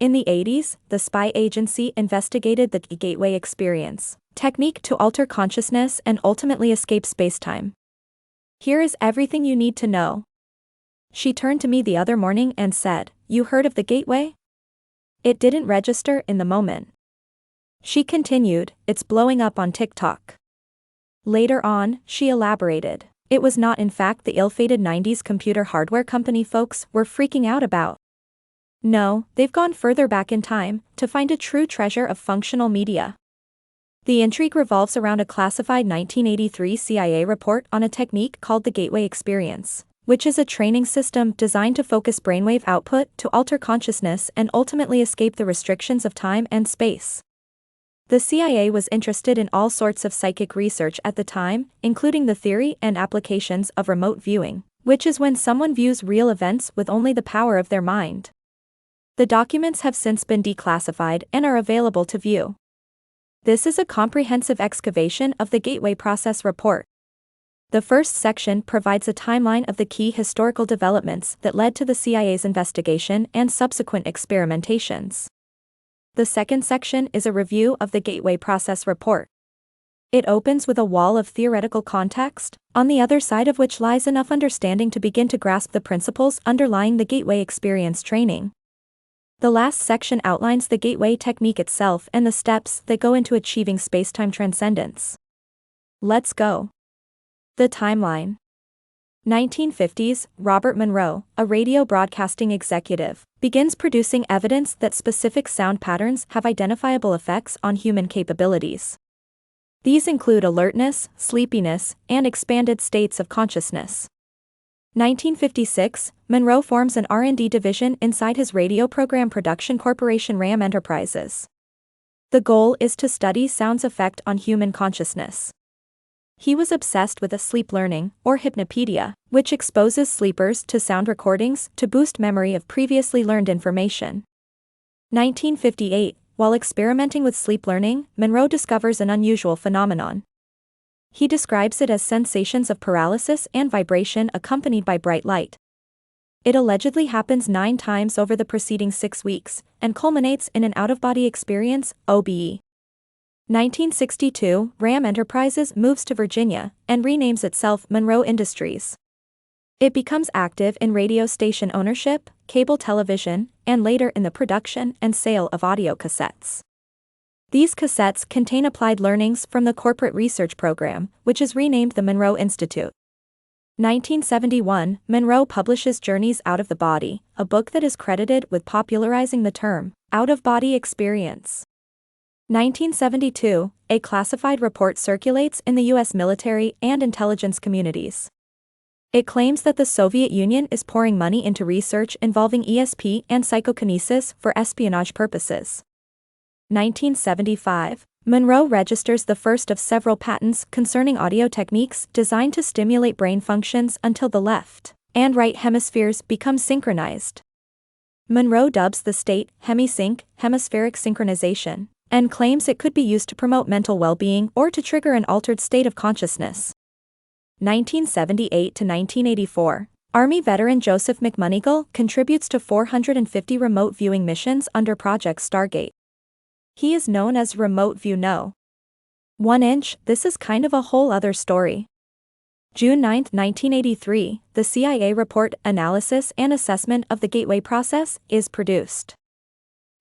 In the 80s, the spy agency investigated the gateway experience, technique to alter consciousness and ultimately escape spacetime. Here is everything you need to know. She turned to me the other morning and said, "You heard of the gateway?" It didn't register in the moment. She continued, "It's blowing up on TikTok." Later on, she elaborated. It was not in fact the ill-fated 90s computer hardware company folks were freaking out about. No, they've gone further back in time to find a true treasure of functional media. The intrigue revolves around a classified 1983 CIA report on a technique called the gateway experience, which is a training system designed to focus brainwave output to alter consciousness and ultimately escape the restrictions of time and space. The CIA was interested in all sorts of psychic research at the time, including the theory and applications of remote viewing, which is when someone views real events with only the power of their mind. The documents have since been declassified and are available to view. This is a comprehensive excavation of the Gateway Process Report. The first section provides a timeline of the key historical developments that led to the CIA's investigation and subsequent experimentations. The second section is a review of the Gateway Process Report. It opens with a wall of theoretical context, on the other side of which lies enough understanding to begin to grasp the principles underlying the Gateway experience training. The last section outlines the Gateway technique itself and the steps that go into achieving spacetime transcendence. Let's go. The timeline. 1950s, Robert Monroe, a radio broadcasting executive, begins producing evidence that specific sound patterns have identifiable effects on human capabilities. These include alertness, sleepiness, and expanded states of consciousness. 1956, Monroe forms an R&D division inside his radio program production corporation RAM Enterprises. The goal is to study sound's effect on human consciousness. He was obsessed with sleep learning, or hypnopedia, which exposes sleepers to sound recordings to boost memory of previously learned information. 1958, while experimenting with sleep learning, Monroe discovers an unusual phenomenon. He describes it as sensations of paralysis and vibration accompanied by bright light. It allegedly happens 9 times over the preceding 6 weeks, and culminates in an out-of-body experience, OBE. 1962, RAM Enterprises moves to Virginia, and renames itself Monroe Industries. It becomes active in radio station ownership, cable television, and later in the production and sale of audio cassettes. These cassettes contain applied learnings from the corporate research program, which is renamed the Monroe Institute. 1971, Monroe publishes Journeys Out of the Body, a book that is credited with popularizing the term, out-of-body experience. 1972, a classified report circulates in the U.S. military and intelligence communities. It claims that the Soviet Union is pouring money into research involving ESP and psychokinesis for espionage purposes. 1975, Monroe registers the first of several patents concerning audio techniques designed to stimulate brain functions until the left and right hemispheres become synchronized. Monroe dubs the state hemisync, hemispheric synchronization, and claims it could be used to promote mental well-being or to trigger an altered state of consciousness. 1978 to 1984, Army veteran Joseph McMonigle contributes to 450 remote viewing missions under Project Stargate. He is known as Remote View No. 1 inch, this is kind of a whole other story. June 9, 1983, the CIA report Analysis and Assessment of the Gateway Process is produced.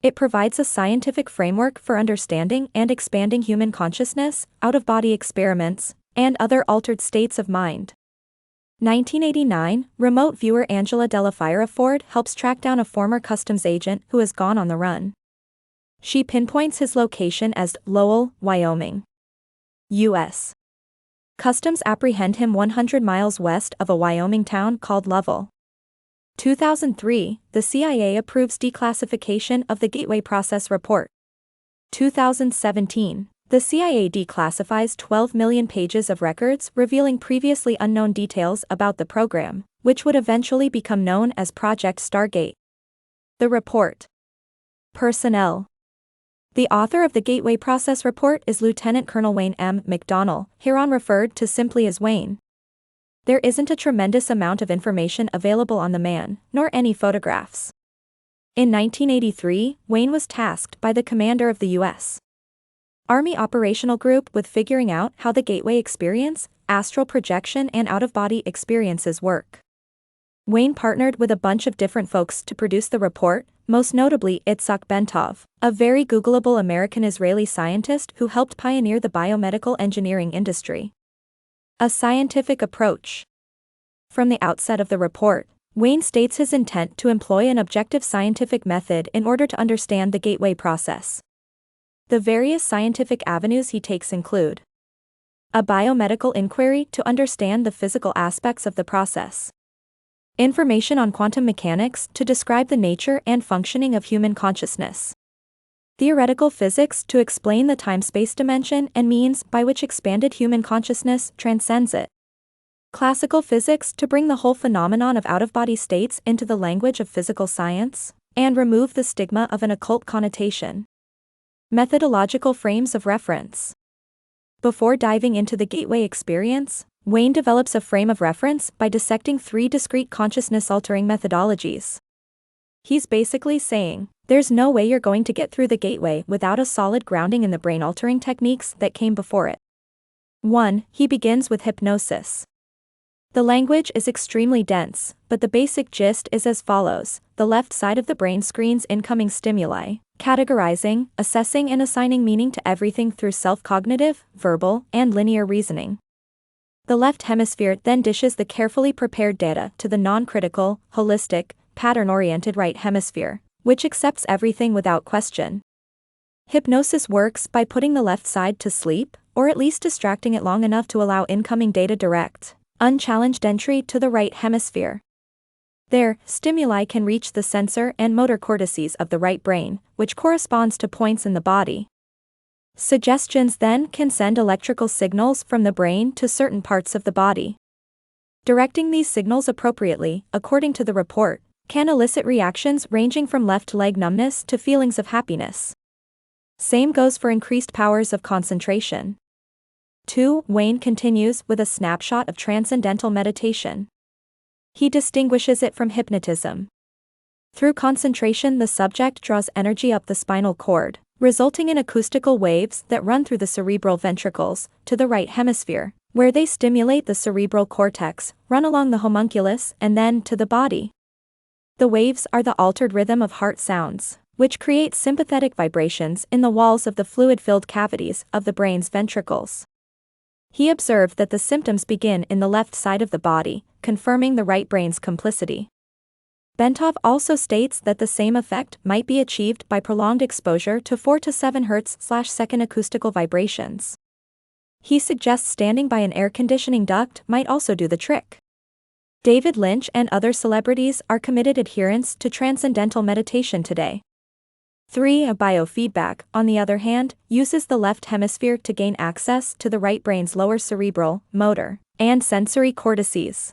It provides a scientific framework for understanding and expanding human consciousness, out-of-body experiments, and other altered states of mind. 1989, remote viewer Angela Della Fira Ford helps track down a former customs agent who has gone on the run. She pinpoints his location as Lowell, Wyoming, U.S. Customs apprehend him 100 miles west of a Wyoming town called Lovell. 2003, the CIA approves declassification of the Gateway Process Report. 2017, the CIA declassifies 12 million pages of records revealing previously unknown details about the program, which would eventually become known as Project Stargate. The report. Personnel. The author of the Gateway Process Report is Lieutenant Colonel Wayne M. McDonnell, hereon referred to simply as Wayne. There isn't a tremendous amount of information available on the man, nor any photographs. In 1983, Wayne was tasked by the commander of the U.S. Army Operational Group with figuring out how the gateway experience, astral projection and out-of-body experiences work. Wayne partnered with a bunch of different folks to produce the report, most notably Itzhak Bentov, a very Googleable American-Israeli scientist who helped pioneer the biomedical engineering industry. A scientific approach. From the outset of the report, Wayne states his intent to employ an objective scientific method in order to understand the gateway process. The various scientific avenues he takes include a biomedical inquiry to understand the physical aspects of the process, information on quantum mechanics to describe the nature and functioning of human consciousness, theoretical physics to explain the time-space dimension and means by which expanded human consciousness transcends it, classical physics to bring the whole phenomenon of out-of-body states into the language of physical science, and remove the stigma of an occult connotation. Methodological frames of reference. Before diving into the gateway experience, Wayne develops a frame of reference by dissecting 3 discrete consciousness-altering methodologies. He's basically saying, there's no way you're going to get through the gateway without a solid grounding in the brain-altering techniques that came before it. 1. He begins with hypnosis. The language is extremely dense, but the basic gist is as follows: the left side of the brain screens incoming stimuli, categorizing, assessing and assigning meaning to everything through self-cognitive, verbal, and linear reasoning. The left hemisphere then dishes the carefully prepared data to the non-critical, holistic, pattern-oriented right hemisphere, which accepts everything without question. Hypnosis works by putting the left side to sleep, or at least distracting it long enough to allow incoming data direct, unchallenged entry to the right hemisphere. There, stimuli can reach the sensor and motor cortices of the right brain, which corresponds to points in the body. Suggestions then can send electrical signals from the brain to certain parts of the body. Directing these signals appropriately, according to the report, can elicit reactions ranging from left leg numbness to feelings of happiness. Same goes for increased powers of concentration. 2. Wayne continues with a snapshot of transcendental meditation. He distinguishes it from hypnotism. Through concentration, the subject draws energy up the spinal cord, resulting in acoustical waves that run through the cerebral ventricles to the right hemisphere, where they stimulate the cerebral cortex, run along the homunculus, and then to the body. The waves are the altered rhythm of heart sounds, which create sympathetic vibrations in the walls of the fluid-filled cavities of the brain's ventricles. He observed that the symptoms begin in the left side of the body, confirming the right brain's complicity. Bentov also states that the same effect might be achieved by prolonged exposure to 4 to 7 Hz/second acoustical vibrations. He suggests standing by an air conditioning duct might also do the trick. David Lynch and other celebrities are committed adherents to transcendental meditation today. 3. A biofeedback, on the other hand, uses the left hemisphere to gain access to the right brain's lower cerebral, motor, and sensory cortices.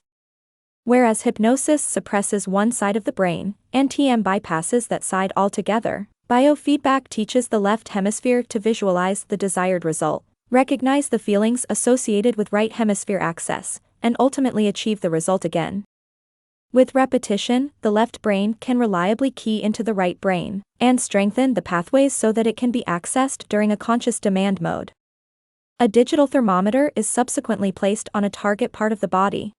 Whereas hypnosis suppresses one side of the brain, and TM bypasses that side altogether, biofeedback teaches the left hemisphere to visualize the desired result, recognize the feelings associated with right hemisphere access, and ultimately achieve the result again. With repetition, the left brain can reliably key into the right brain, and strengthen the pathways so that it can be accessed during a conscious demand mode. A digital thermometer is subsequently placed on a target part of the body.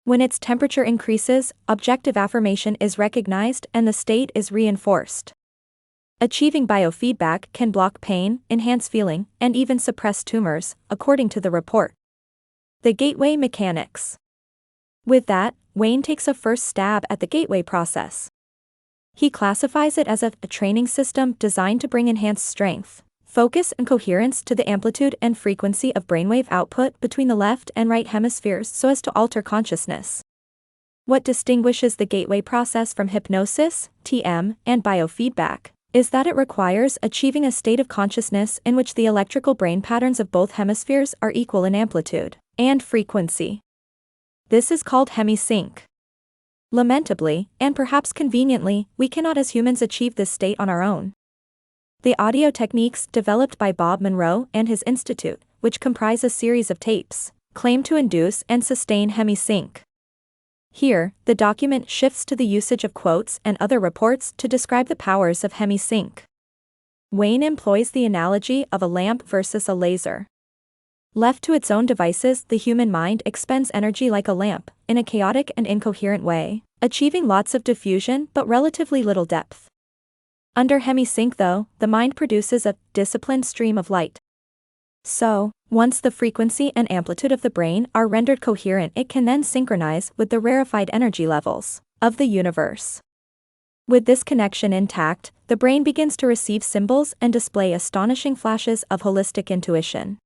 When its temperature increases, objective affirmation is recognized and the state is reinforced. Achieving biofeedback can block pain, enhance feeling, and even suppress tumors, according to the report. The gateway mechanics. With that, Wayne takes a first stab at the gateway process. He classifies it as a training system designed to bring enhanced strength, focus and coherence to the amplitude and frequency of brainwave output between the left and right hemispheres so as to alter consciousness. What distinguishes the gateway process from hypnosis, TM, and biofeedback is that it requires achieving a state of consciousness in which the electrical brain patterns of both hemispheres are equal in amplitude and frequency. This is called hemisync. Lamentably, and perhaps conveniently, we cannot as humans achieve this state on our own. The audio techniques developed by Bob Monroe and his institute, which comprise a series of tapes, claim to induce and sustain hemisync. Here, the document shifts to the usage of quotes and other reports to describe the powers of hemisync. Wayne employs the analogy of a lamp versus a laser. Left to its own devices, the human mind expends energy like a lamp, in a chaotic and incoherent way, achieving lots of diffusion but relatively little depth. Under hemisync though, the mind produces a disciplined stream of light. So, once the frequency and amplitude of the brain are rendered coherent, it can then synchronize with the rarefied energy levels of the universe. With this connection intact, the brain begins to receive symbols and display astonishing flashes of holistic intuition.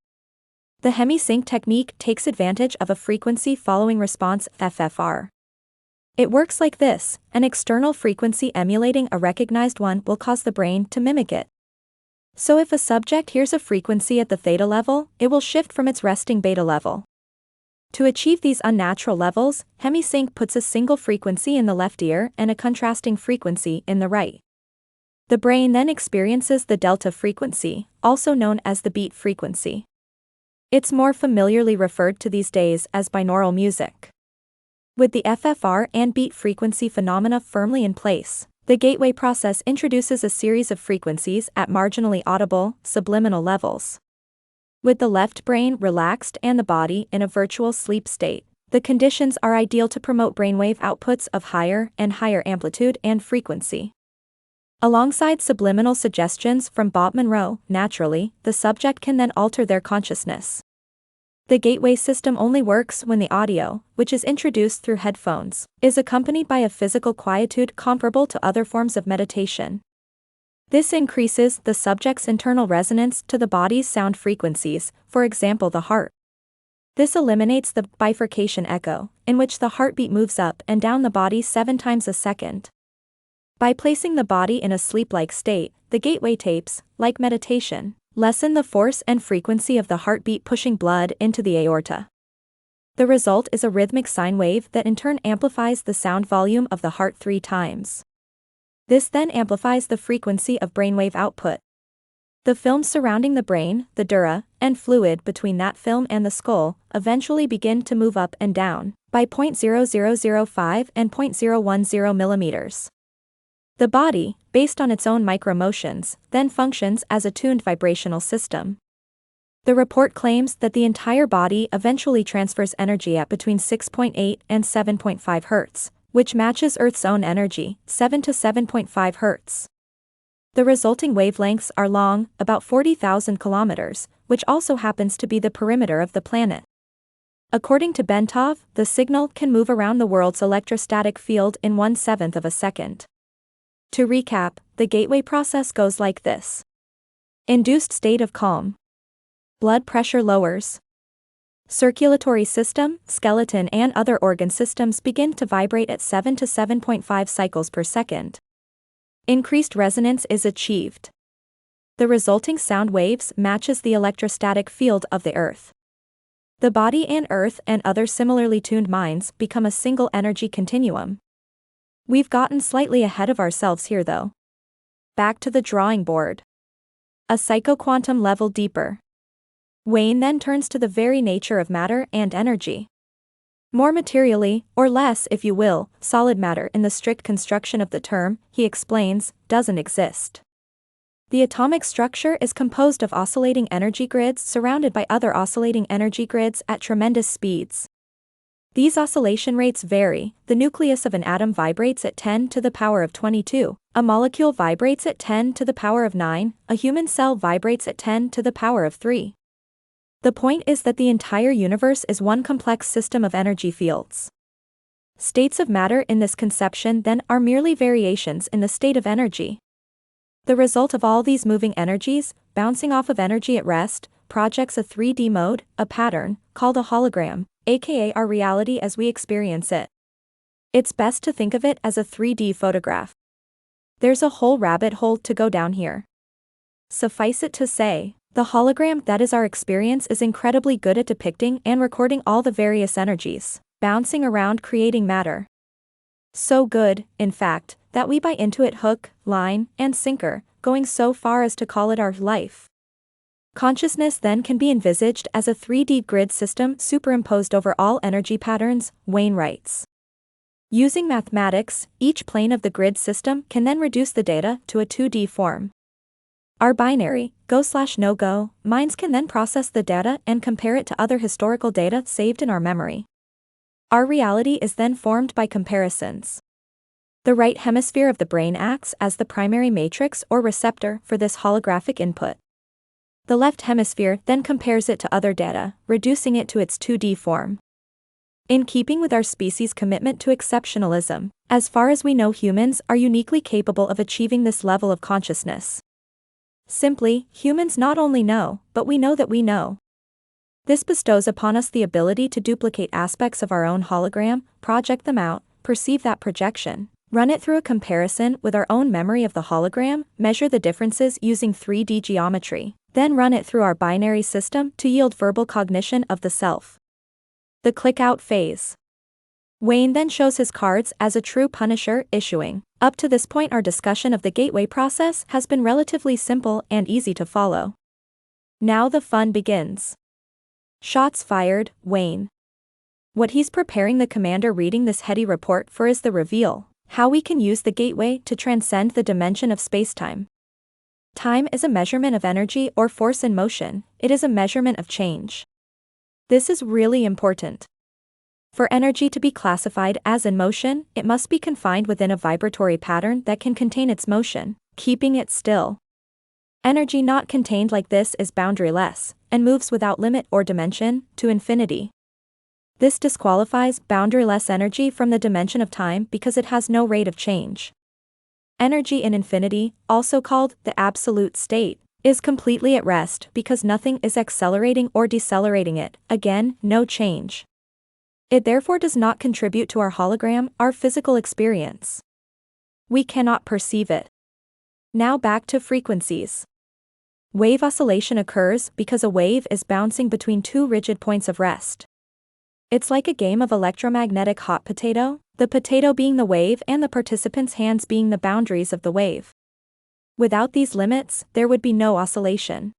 The hemisync technique takes advantage of a frequency-following response (FFR). It works like this: an external frequency emulating a recognized one will cause the brain to mimic it. So if a subject hears a frequency at the theta level, it will shift from its resting beta level. To achieve these unnatural levels, hemisync puts a single frequency in the left ear and a contrasting frequency in the right. The brain then experiences the delta frequency, also known as the beat frequency. It's more familiarly referred to these days as binaural music. With the FFR and beat frequency phenomena firmly in place, the gateway process introduces a series of frequencies at marginally audible, subliminal levels. With the left brain relaxed and the body in a virtual sleep state, the conditions are ideal to promote brainwave outputs of higher and higher amplitude and frequency. Alongside subliminal suggestions from Bob Monroe, naturally, the subject can then alter their consciousness. The gateway system only works when the audio, which is introduced through headphones, is accompanied by a physical quietude comparable to other forms of meditation. This increases the subject's internal resonance to the body's sound frequencies, for example the heart. This eliminates the bifurcation echo, in which the heartbeat moves up and down the body 7 times a second. By placing the body in a sleep-like state, the gateway tapes, like meditation, lessen the force and frequency of the heartbeat pushing blood into the aorta. The result is a rhythmic sine wave that in turn amplifies the sound volume of the heart 3 times. This then amplifies the frequency of brainwave output. The films surrounding the brain, the dura, and fluid between that film and the skull, eventually begin to move up and down, by 0.0005 and 0.010 millimeters. The body, based on its own micromotions, then functions as a tuned vibrational system. The report claims that the entire body eventually transfers energy at between 6.8 and 7.5 Hz, which matches Earth's own energy, 7 to 7.5 Hz. The resulting wavelengths are long, about 40,000 kilometers, which also happens to be the perimeter of the planet. According to Bentov, the signal can move around the world's electrostatic field in 1/7 of a second. To recap, the gateway process goes like this. Induced state of calm. Blood pressure lowers. Circulatory system, skeleton and other organ systems begin to vibrate at 7 to 7.5 cycles per second. Increased resonance is achieved. The resulting sound waves matches the electrostatic field of the Earth. The body and Earth and other similarly tuned minds become a single energy continuum. We've gotten slightly ahead of ourselves here though. Back to the drawing board. A psychoquantum level deeper. Wayne then turns to the very nature of matter and energy. More materially, or less if you will, solid matter in the strict construction of the term, he explains, doesn't exist. The atomic structure is composed of oscillating energy grids surrounded by other oscillating energy grids at tremendous speeds. These oscillation rates vary. The nucleus of an atom vibrates at 10 to the power of 22, a molecule vibrates at 10 to the power of 9, a human cell vibrates at 10 to the power of 3. The point is that the entire universe is one complex system of energy fields. States of matter in this conception then are merely variations in the state of energy. The result of all these moving energies, bouncing off of energy at rest, projects a 3D mode, a pattern, called a hologram, aka our reality as we experience it. It's best to think of it as a 3D photograph. There's a whole rabbit hole to go down here. Suffice it to say, the hologram that is our experience is incredibly good at depicting and recording all the various energies, bouncing around creating matter. So good, in fact, that we buy into it hook, line, and sinker, going so far as to call it our life. Consciousness then can be envisaged as a 3D grid system superimposed over all energy patterns, Wayne writes. Using mathematics, each plane of the grid system can then reduce the data to a 2D form. Our binary, go/no-go, minds can then process the data and compare it to other historical data saved in our memory. Our reality is then formed by comparisons. The right hemisphere of the brain acts as the primary matrix or receptor for this holographic input. The left hemisphere then compares it to other data, reducing it to its 2D form. In keeping with our species' commitment to exceptionalism, as far as we know, humans are uniquely capable of achieving this level of consciousness. Simply, humans not only know, but we know that we know. This bestows upon us the ability to duplicate aspects of our own hologram, project them out, perceive that projection, run it through a comparison with our own memory of the hologram, measure the differences using 3D geometry, then run it through our binary system to yield verbal cognition of the self. The click-out phase. Wayne then shows his cards as a true Punisher, issuing. Up to this point, our discussion of the gateway process has been relatively simple and easy to follow. Now the fun begins. Shots fired, Wayne. What he's preparing the commander reading this heady report for is the reveal: how we can use the gateway to transcend the dimension of spacetime. Time is a measurement of energy or force in motion, it is a measurement of change. This is really important. For energy to be classified as in motion, it must be confined within a vibratory pattern that can contain its motion, keeping it still. Energy not contained like this is boundaryless, and moves without limit or dimension, to infinity. This disqualifies boundaryless energy from the dimension of time because it has no rate of change. Energy in infinity, also called the absolute state, is completely at rest because nothing is accelerating or decelerating it, again, no change. It therefore does not contribute to our hologram, our physical experience. We cannot perceive it. Now back to frequencies. Wave oscillation occurs because a wave is bouncing between two rigid points of rest. It's like a game of electromagnetic hot potato, the potato being the wave and the participants' hands being the boundaries of the wave. Without these limits, there would be no oscillation.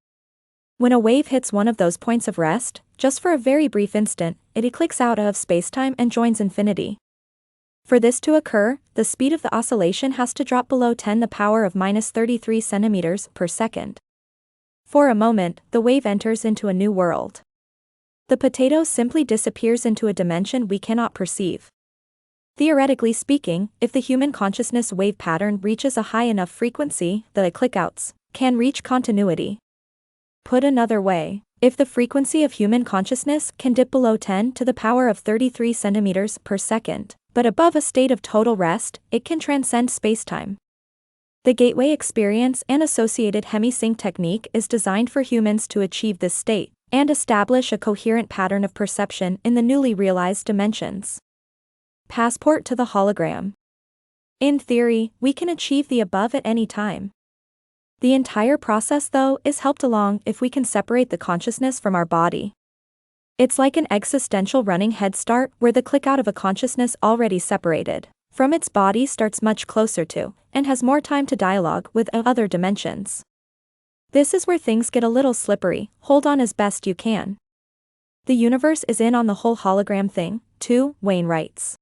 When a wave hits one of those points of rest, just for a very brief instant, it clicks out of spacetime and joins infinity. For this to occur, the speed of the oscillation has to drop below 10 to the power of -33 centimeters per second. For a moment, the wave enters into a new world. The potato simply disappears into a dimension we cannot perceive. Theoretically speaking, if the human consciousness wave pattern reaches a high enough frequency, the clickouts can reach continuity. Put another way, if the frequency of human consciousness can dip below 10 to the power of 33 centimeters per second, but above a state of total rest, it can transcend spacetime. The gateway experience and associated hemisync technique is designed for humans to achieve this state and establish a coherent pattern of perception in the newly realized dimensions. Passport to the hologram. In theory, we can achieve the above at any time. The entire process, though, is helped along if we can separate the consciousness from our body. It's like an existential running head start where the click out of a consciousness already separated from its body starts much closer to, and has more time to dialogue with other dimensions. This is where things get a little slippery, hold on as best you can. The universe is in on the whole hologram thing, too, Wayne writes.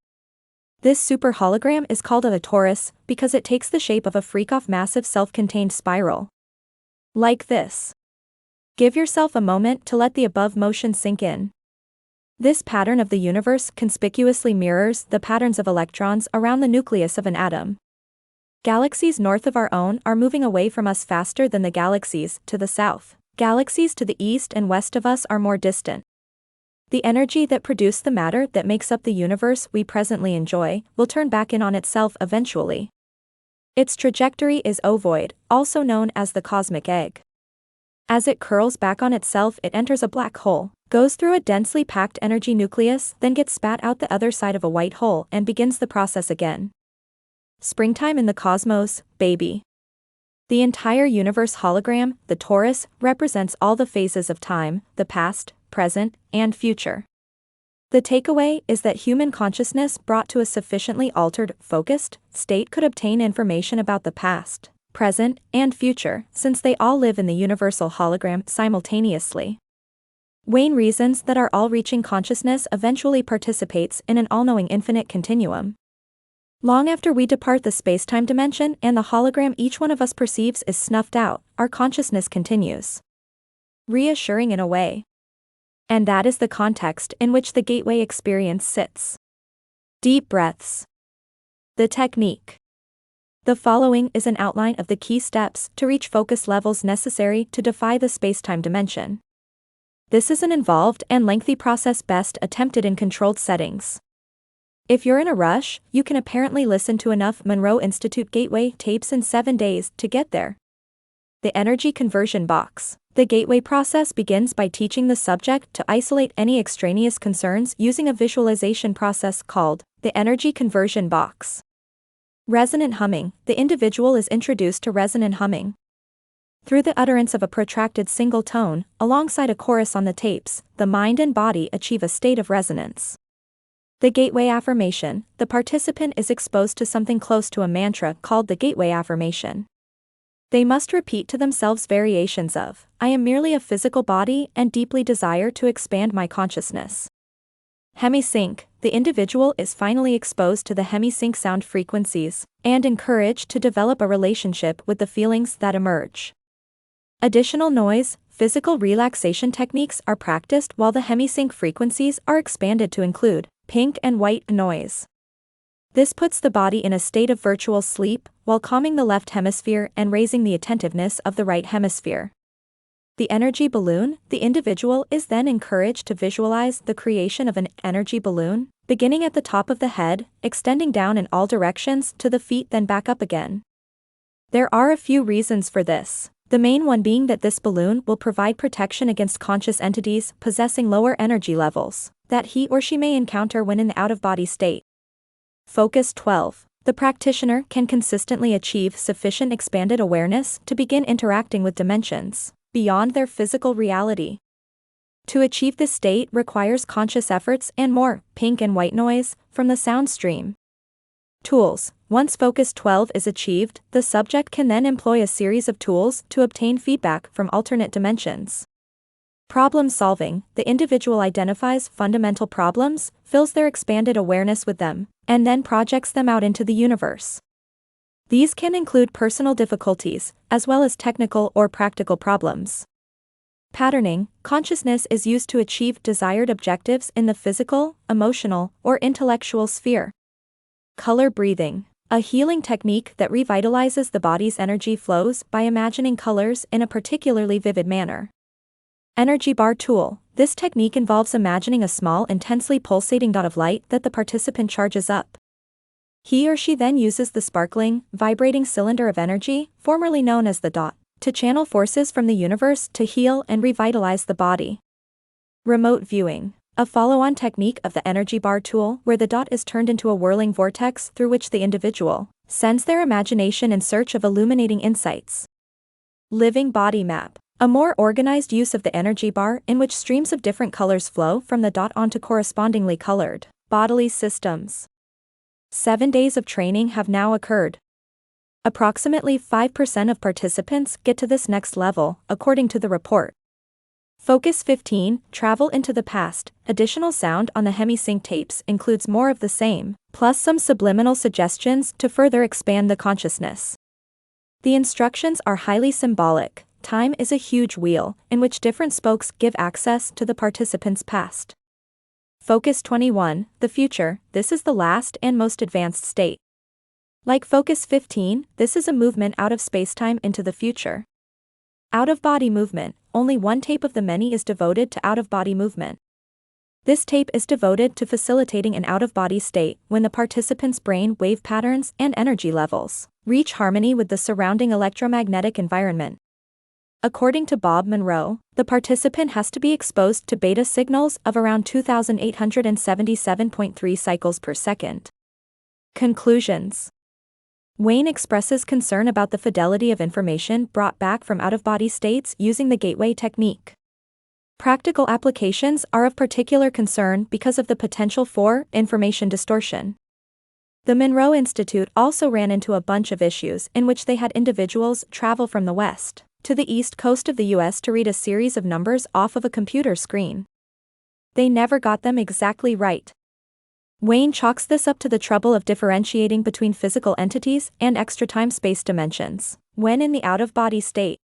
This super hologram is called a torus because it takes the shape of a freak-off massive self-contained spiral. Like this. Give yourself a moment to let the above motion sink in. This pattern of the universe conspicuously mirrors the patterns of electrons around the nucleus of an atom. Galaxies north of our own are moving away from us faster than the galaxies to the south. Galaxies to the east and west of us are more distant. The energy that produced the matter that makes up the universe we presently enjoy will turn back in on itself eventually. Its trajectory is ovoid, also known as the cosmic egg. As it curls back on itself, it enters a black hole, goes through a densely packed energy nucleus, then gets spat out the other side of a white hole and begins the process again. Springtime in the cosmos, baby. The entire universe hologram, the torus, represents all the phases of time, the past, present, and future. The takeaway is that human consciousness brought to a sufficiently altered, focused state could obtain information about the past, present, and future, since they all live in the universal hologram simultaneously. Wayne reasons that our all-reaching consciousness eventually participates in an all-knowing infinite continuum. Long after we depart the space-time dimension and the hologram each one of us perceives is snuffed out, our consciousness continues. Reassuring in a way. And that is the context in which the gateway experience sits. Deep breaths. The technique. The following is an outline of the key steps to reach focus levels necessary to defy the space-time dimension. This is an involved and lengthy process best attempted in controlled settings. If you're in a rush, you can apparently listen to enough Monroe Institute Gateway tapes in 7 days to get there. The energy conversion box. The gateway process begins by teaching the subject to isolate any extraneous concerns using a visualization process called the energy conversion box. Resonant humming. The individual is introduced to resonant humming. Through the utterance of a protracted single tone, alongside a chorus on the tapes, the mind and body achieve a state of resonance. The gateway affirmation. The participant is exposed to something close to a mantra called the gateway affirmation. They must repeat to themselves variations of, "I am merely a physical body and deeply desire to expand my consciousness." Hemisync. The individual is finally exposed to the hemisync sound frequencies, and encouraged to develop a relationship with the feelings that emerge. Additional noise. Physical relaxation techniques are practiced while the hemisync frequencies are expanded to include pink and white noise. This puts the body in a state of virtual sleep, while calming the left hemisphere and raising the attentiveness of the right hemisphere. The energy balloon. The individual is then encouraged to visualize the creation of an energy balloon, beginning at the top of the head, extending down in all directions to the feet then back up again. There are a few reasons for this. The main one being that this balloon will provide protection against conscious entities possessing lower energy levels that he or she may encounter when in the out-of-body state. Focus 12. The practitioner can consistently achieve sufficient expanded awareness to begin interacting with dimensions beyond their physical reality. To achieve this state requires conscious efforts and more pink and white noise from the sound stream. Tools. Once Focus 12 is achieved, the subject can then employ a series of tools to obtain feedback from alternate dimensions. Problem solving. The individual identifies fundamental problems, fills their expanded awareness with them, and then projects them out into the universe. These can include personal difficulties, as well as technical or practical problems. Patterning. Consciousness is used to achieve desired objectives in the physical, emotional, or intellectual sphere. Color breathing. A healing technique that revitalizes the body's energy flows by imagining colors in a particularly vivid manner. Energy bar tool. This technique involves imagining a small, intensely pulsating dot of light that the participant charges up. He or she then uses the sparkling, vibrating cylinder of energy, formerly known as the dot, to channel forces from the universe to heal and revitalize the body. Remote viewing. A follow-on technique of the energy bar tool where the dot is turned into a whirling vortex through which the individual sends their imagination in search of illuminating insights. Living body map. A more organized use of the energy bar in which streams of different colors flow from the dot onto correspondingly colored bodily systems. 7 days of training have now occurred. Approximately 5% of participants get to this next level, according to the report. Focus 15, Travel into the Past. Additional sound on the hemisync tapes includes more of the same, plus some subliminal suggestions to further expand the consciousness. The instructions are highly symbolic. Time is a huge wheel, in which different spokes give access to the participant's past. Focus 21, The Future. This is the last and most advanced state. Like Focus 15, this is a movement out of spacetime into the future. Out-of-body movement. Only one tape of the many is devoted to out-of-body movement. This tape is devoted to facilitating an out-of-body state when the participant's brain wave patterns and energy levels reach harmony with the surrounding electromagnetic environment. According to Bob Monroe, the participant has to be exposed to beta signals of around 2,877.3 cycles per second. Conclusions. Wayne expresses concern about the fidelity of information brought back from out-of-body states using the gateway technique. Practical applications are of particular concern because of the potential for information distortion. The Monroe Institute also ran into a bunch of issues in which they had individuals travel from the west to the east coast of the US to read a series of numbers off of a computer screen. They never got them exactly right. Wayne chalks this up to the trouble of differentiating between physical entities and extra time-space dimensions, when in the out-of-body state.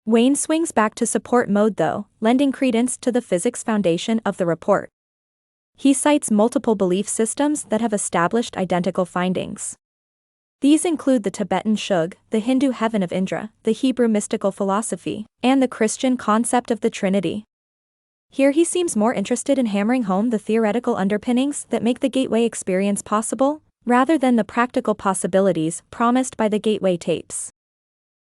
Wayne swings back to support mode though, lending credence to the physics foundation of the report. He cites multiple belief systems that have established identical findings. These include the Tibetan Shug, the Hindu heaven of Indra, the Hebrew mystical philosophy, and the Christian concept of the Trinity. Here he seems more interested in hammering home the theoretical underpinnings that make the Gateway experience possible, rather than the practical possibilities promised by the Gateway tapes.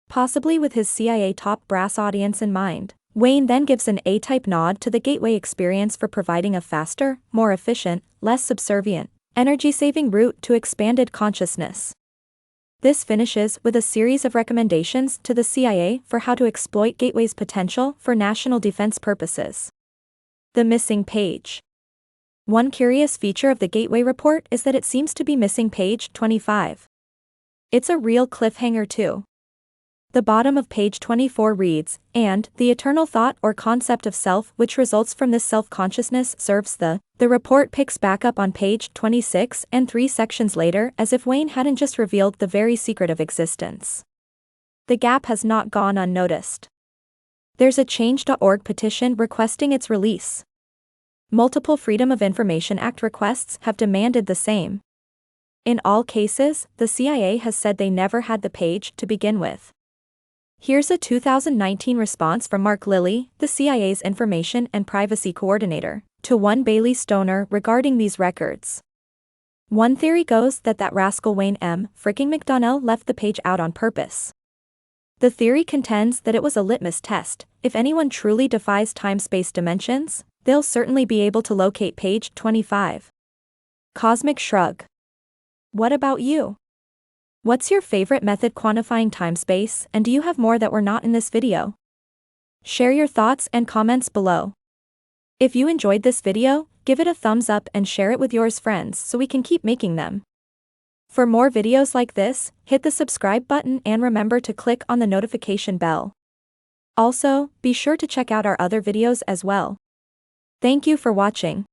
Possibly with his CIA top brass audience in mind, Wayne then gives an A-type nod to the Gateway experience for providing a faster, more efficient, less subservient, energy-saving route to expanded consciousness. This finishes with a series of recommendations to the CIA for how to exploit Gateway's potential for national defense purposes. The missing page. One curious feature of the Gateway report is that it seems to be missing page 25. It's a real cliffhanger too. The bottom of page 24 reads, "And, the eternal thought or concept of self which results from this self-consciousness serves the." The report picks back up on page 26 and 3 sections later as if Wayne hadn't just revealed the very secret of existence. The gap has not gone unnoticed. There's a Change.org petition requesting its release. Multiple Freedom of Information Act requests have demanded the same. In all cases, the CIA has said they never had the page to begin with. Here's a 2019 response from Mark Lilly, the CIA's Information and Privacy Coordinator, to one Bailey Stoner regarding these records. One theory goes that rascal Wayne M. fricking McDonnell left the page out on purpose. The theory contends that it was a litmus test. If anyone truly defies time-space dimensions, they'll certainly be able to locate page 25. Cosmic shrug. What about you? What's your favorite method quantifying time-space, and do you have more that were not in this video? Share your thoughts and comments below. If you enjoyed this video, give it a thumbs up and share it with your friends so we can keep making them. For more videos like this, hit the subscribe button and remember to click on the notification bell. Also, be sure to check out our other videos as well. Thank you for watching.